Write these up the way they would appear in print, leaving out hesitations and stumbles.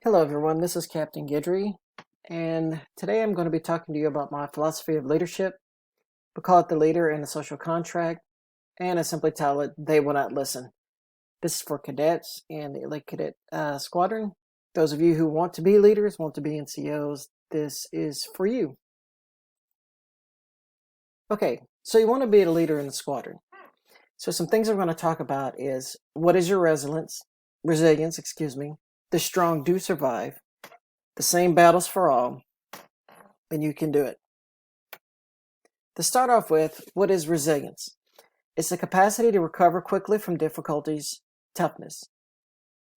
Hello everyone, this is Captain Gidry, and today I'm going to be talking to you about my philosophy of leadership. We call it the leader and the social contract, and I simply tell it, they will not listen. This is for cadets and the elite cadet squadron. Those of you who want to be leaders, want to be NCOs, this is for you. Okay, so you want to be a leader in the squadron. So some things I'm going to talk about is, what is your resilience, the strong do survive, the same battles for all, and you can do it. To start off with, what is resilience? It's the capacity to recover quickly from difficulties, toughness.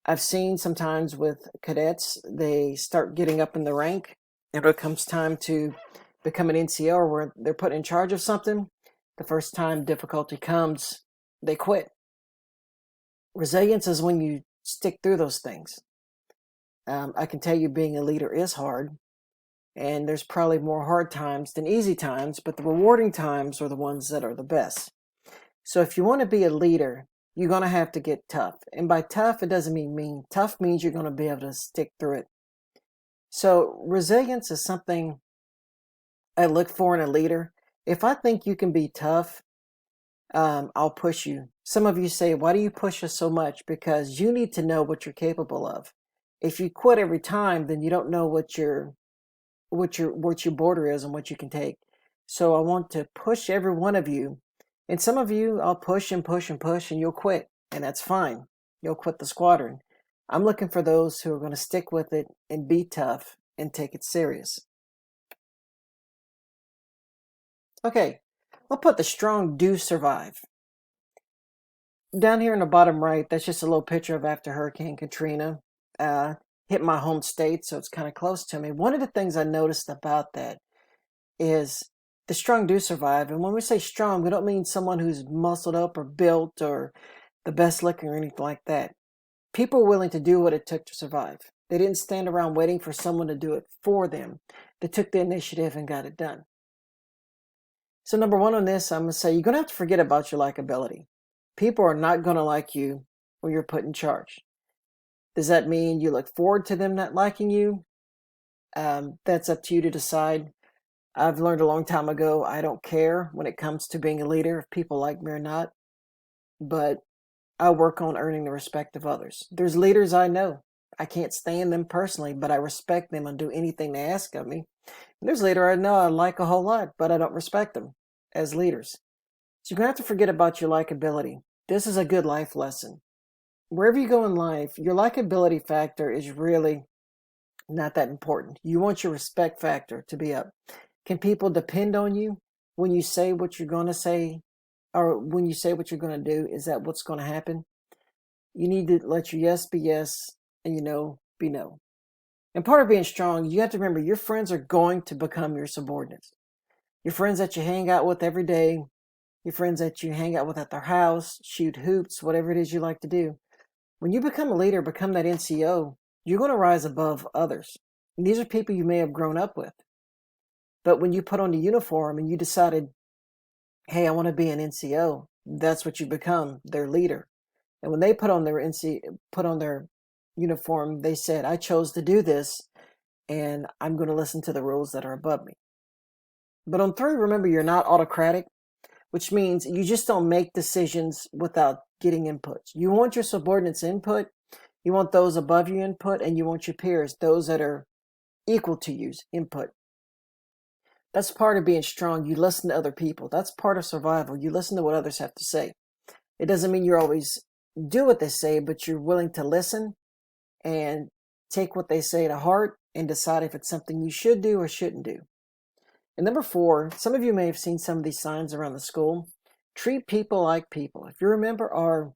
I've seen sometimes with cadets, they start getting up in the rank, and when it comes time to become an NCO or where they're put in charge of something, the first time difficulty comes, they quit. Resilience is when you stick through those things. I can tell you being a leader is hard, and there's probably more hard times than easy times, but the rewarding times are the ones that are the best. So if you want to be a leader, you're going to have to get tough. And by tough, it doesn't mean mean. Tough means you're going to be able to stick through it. So resilience is something I look for in a leader. If I think you can be tough, I'll push you. Some of you say, why do you push us so much? Because you need to know what you're capable of. If you quit every time, then you don't know what your border is and what you can take. So I want to push every one of you. And some of you, I'll push and push and push, and you'll quit. And that's fine. You'll quit the squadron. I'm looking for those who are going to stick with it and be tough and take it serious. Okay, I'll put the strong do survive. Down here in the bottom right, that's just a little picture of after Hurricane Katrina. Hit my home state, so it's kind of close to me. One of the things I noticed about that is the strong do survive. And when we say strong, we don't mean someone who's muscled up or built or the best looking or anything like that. People were willing to do what it took to survive. They didn't stand around waiting for someone to do it for them. They took the initiative and got it done. So number one on this, I'm going to say you're going to have to forget about your likability. People are not going to like you when you're put in charge. Does that mean you look forward to them not liking you? That's up to you to decide. I've learned a long time ago, I don't care when it comes to being a leader if people like me or not, but I work on earning the respect of others. There's leaders I know. I can't stand them personally, but I respect them and do anything they ask of me. And there's leader I know I like a whole lot, but I don't respect them as leaders. So you're going to have to forget about your likability. This is a good life lesson. Wherever you go in life, your likability factor is really not that important. You want your respect factor to be up. Can people depend on you when you say what you're going to say, or when you say what you're going to do? Is that what's going to happen? You need to let your yes be yes and your no be no. And part of being strong, you have to remember your friends are going to become your subordinates. Your friends that you hang out with every day, your friends that you hang out with at their house, shoot hoops, whatever it is you like to do. When you become a leader, become that NCO, you're going to rise above others. And these are people you may have grown up with. But when you put on the uniform and you decided, hey, I want to be an NCO, that's what you become, their leader. And when they put on their uniform, they said, I chose to do this, and I'm going to listen to the rules that are above me. But on three, remember, you're not autocratic, which means you just don't make decisions without getting input. You want your subordinates' input, you want those above you input, and you want your peers, those that are equal to you's input. That's part of being strong. You listen to other people. That's part of survival. You listen to what others have to say. It doesn't mean you always do what they say, but you're willing to listen and take what they say to heart and decide if it's something you should do or shouldn't do. And number four, some of you may have seen some of these signs around the school. Treat people like people. If you remember our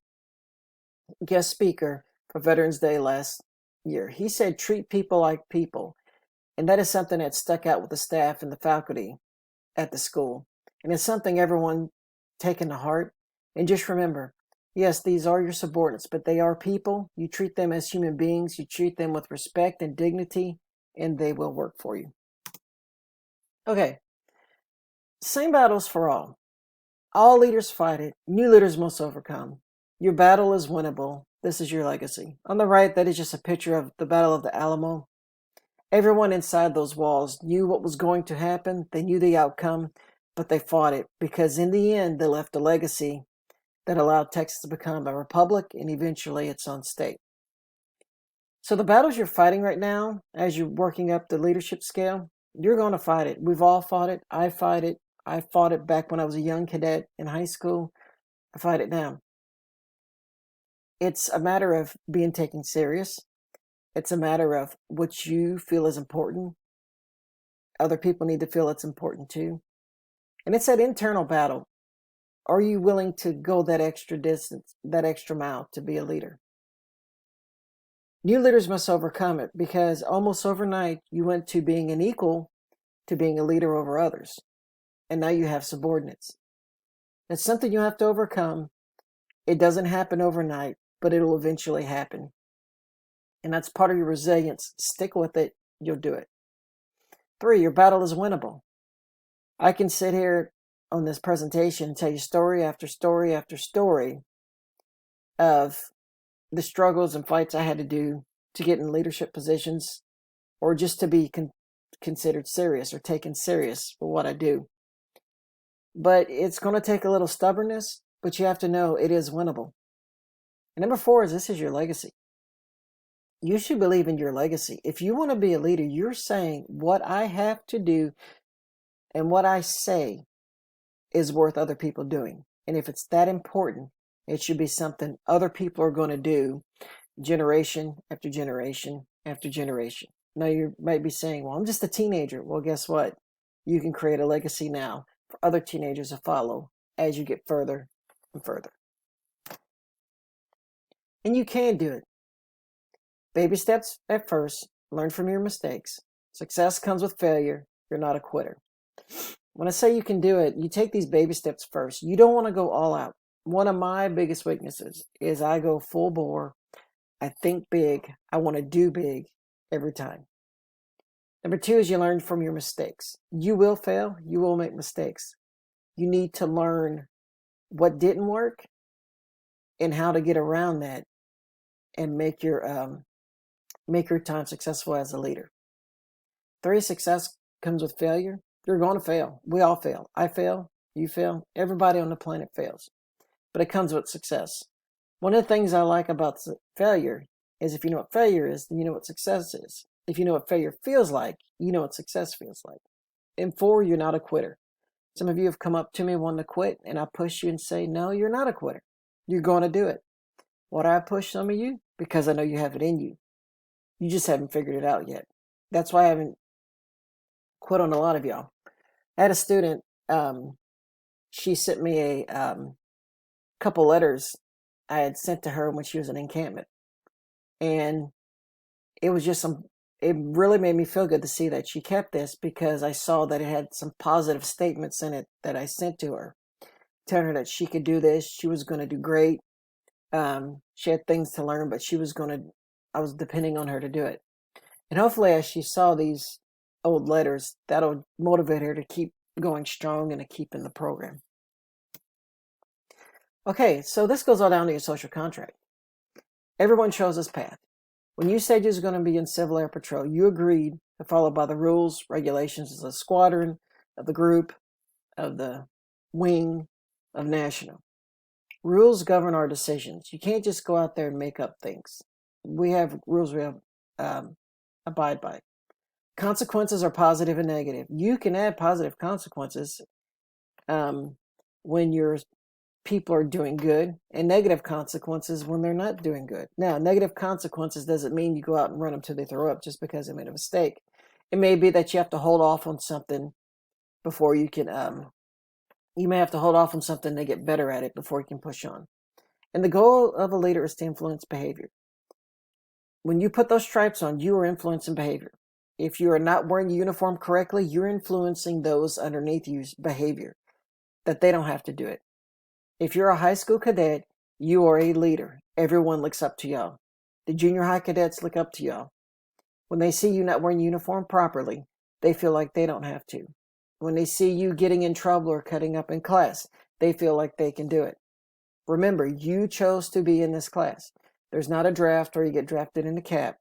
guest speaker for Veterans Day last year, he said treat people like people. And that is something that stuck out with the staff and the faculty at the school. And it's something everyone taken to heart. And just remember, yes, these are your subordinates, but they are people. You treat them as human beings. You treat them with respect and dignity, and they will work for you. Okay, same battles for all. All leaders fight it. New leaders must overcome. Your battle is winnable. this is your legacy. On the right, that is just a picture of the Battle of the Alamo. Everyone inside those walls knew what was going to happen. They knew the outcome, but they fought it because in the end, they left a legacy that allowed Texas to become a republic and eventually its own state. So the battles you're fighting right now, as you're working up the leadership scale, you're going to fight it. We've all fought it. I fight it. I fought it back when I was a young cadet in high school. I fight it now. It's a matter of being taken serious. It's a matter of what you feel is important. Other people need to feel it's important too. And it's that internal battle. Are you willing to go that extra distance, that extra mile to be a leader? New leaders must overcome it because almost overnight you went to being an equal to being a leader over others. And now you have subordinates. That's something you have to overcome. It doesn't happen overnight, but it'll eventually happen. And that's part of your resilience. Stick with it. You'll do it. 3, your battle is winnable. I can sit here on this presentation and tell you story after story after story of the struggles and fights I had to do to get in leadership positions or just to be considered serious or taken serious for what I do. But it's going to take a little stubbornness, but you have to know it is winnable. And number 4 is this is your legacy. You should believe in your legacy. If you want to be a leader, you're saying what I have to do and what I say is worth other people doing. And if it's that important, it should be something other people are going to do generation after generation after generation. Now you might be saying, well, I'm just a teenager. Well, guess what? You can create a legacy now for other teenagers to follow as you get further and further. And you can do it. Baby steps at first. Learn from your mistakes. Success comes with failure. You're not a quitter. When I say you can do it, you take these baby steps first. You don't want to go all out. One of my biggest weaknesses is I go full bore. I think big. I want to do big every time. Number 2 is you learn from your mistakes. You will fail. You will make mistakes. You need to learn what didn't work and how to get around that and make your time successful as a leader. 3, success comes with failure. You're going to fail. We all fail. I fail. You fail. Everybody on the planet fails. But it comes with success. One of the things I like about failure is if you know what failure is, then you know what success is. If you know what failure feels like, you know what success feels like. And 4, you're not a quitter. Some of you have come up to me wanting to quit, and I push you and say, no, you're not a quitter. You're going to do it. Why do I push some of you? Because I know you have it in you. You just haven't figured it out yet. That's why I haven't quit on a lot of y'all. I had a student, she sent me a couple letters I had sent to her when she was in encampment. And it was just it really made me feel good to see that she kept this because I saw that it had some positive statements in it that I sent to her, telling her that she could do this. She was going to do great. She had things to learn, but I was depending on her to do it. And hopefully as she saw these old letters, that'll motivate her to keep going strong and to keep in the program. Okay, so this goes all down to your social contract. Everyone chose this path. When you said you was going to be in Civil Air Patrol, you agreed to follow by the rules, regulations of the squadron, of the group, of the wing, of national. Rules govern our decisions. You can't just go out there and make up things. We have rules we have abide by. Consequences are positive and negative. You can add positive consequences when your people are doing good, and negative consequences when they're not doing good. Now, negative consequences doesn't mean you go out and run them till they throw up just because they made a mistake. It may be that you have to hold off on something before you can, you may have to hold off on something to get better at it before you can push on. And the goal of a leader is to influence behavior. When you put those stripes on, you are influencing behavior. If you are not wearing your uniform correctly, you're influencing those underneath you's behavior, that they don't have to do it. If you're a high school cadet, you are a leader. Everyone looks up to y'all. The junior high cadets look up to y'all. When they see you not wearing uniform properly, they feel like they don't have to. When they see you getting in trouble or cutting up in class, they feel like they can do it. Remember, you chose to be in this class. There's not a draft or you get drafted into cap.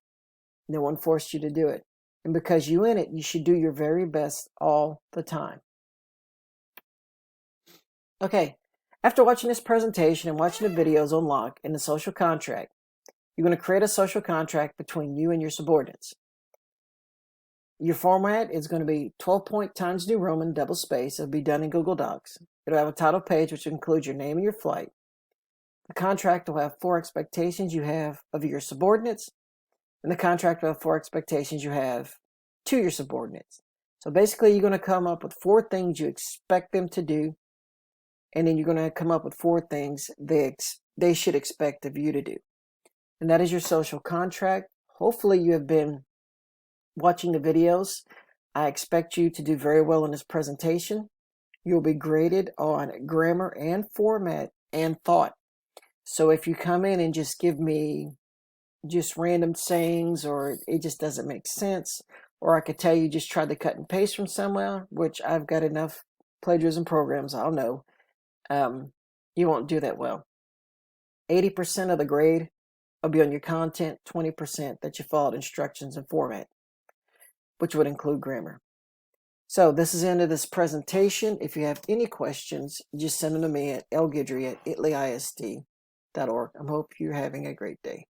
No one forced you to do it. And because you in it, you should do your very best all the time. Okay, after watching this presentation and watching the videos on lock and the social contract, you're going to create a social contract between you and your subordinates. Your format is going to be 12-point Times New Roman double space. It'll be done in Google Docs. It'll have a title page which includes your name and your flight. The contract will have 4 expectations you have of your subordinates, and the contract will have 4 expectations you have to your subordinates. So basically, you're going to come up with 4 things you expect them to do, and then you're going to come up with 4 things they should expect of you to do. And that is your social contract. Hopefully, you have been watching the videos. I expect you to do very well in this presentation. You'll be graded on grammar and format and thought. So if you come in and just give me just random sayings, or it just doesn't make sense, or I could tell you just try to cut and paste from somewhere, which I've got enough plagiarism programs, I'll know, you won't do that well. 80% of the grade will be on your content, 20% that you followed instructions and format, which would include grammar. So this is the end of this presentation. If you have any questions, just send them to me at lguidry@italyisd.org. I hope you're having a great day.